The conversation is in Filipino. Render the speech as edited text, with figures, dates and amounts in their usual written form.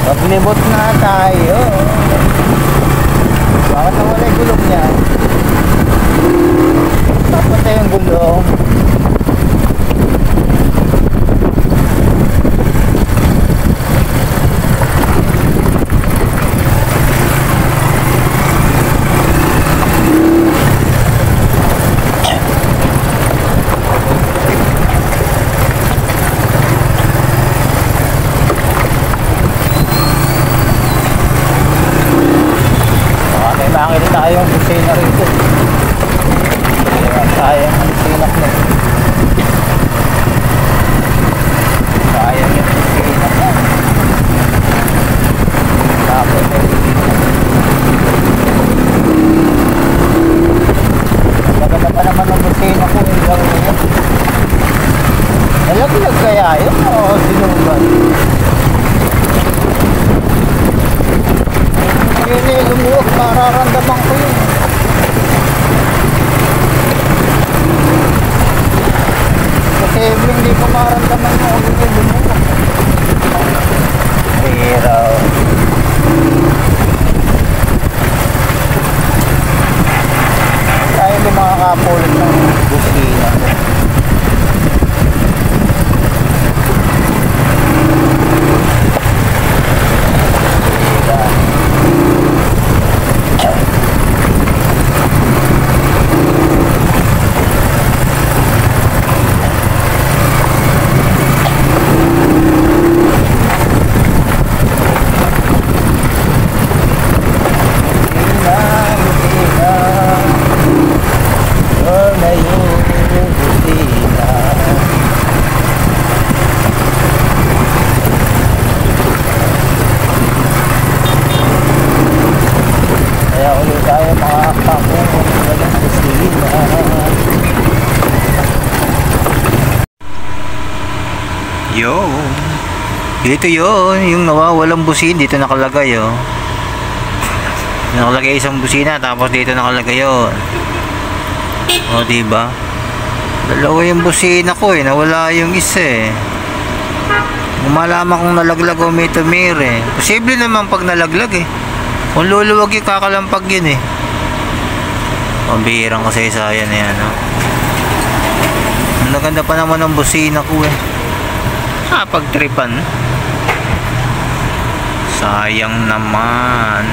Maglibot na tayo. Bakit nawala yung gulong niya? Papunta yung gulong. Nakakita tayong busina rito. Sayang ang busina ko. Sayang yung busina ko. Tapos maganda pa naman ang busina ko. Nalaglag kaya yun o sinugan? Yun eh, lumuwag, mararamdaman ko yun. Kasi hindi ko mararamdaman mo kung yun lumuwag. Pero tayo din makakapulot ng busina. Yo, dito yun, yung nawawalang busin, dito nakalagay oh. Nakalagay isang busina, tapos dito nakalagay yun. O diba? Dalawa yung busina ko eh, nawala yung isa eh. Malaman kung nalaglag o may tumira eh. Posible naman pag nalaglag eh. Kung luluwag yung kakalampag yun eh. Pambihirang kasaysayan na yan oh. Naganda pa naman ang busina ko eh. Pagtripan. Sayang naman.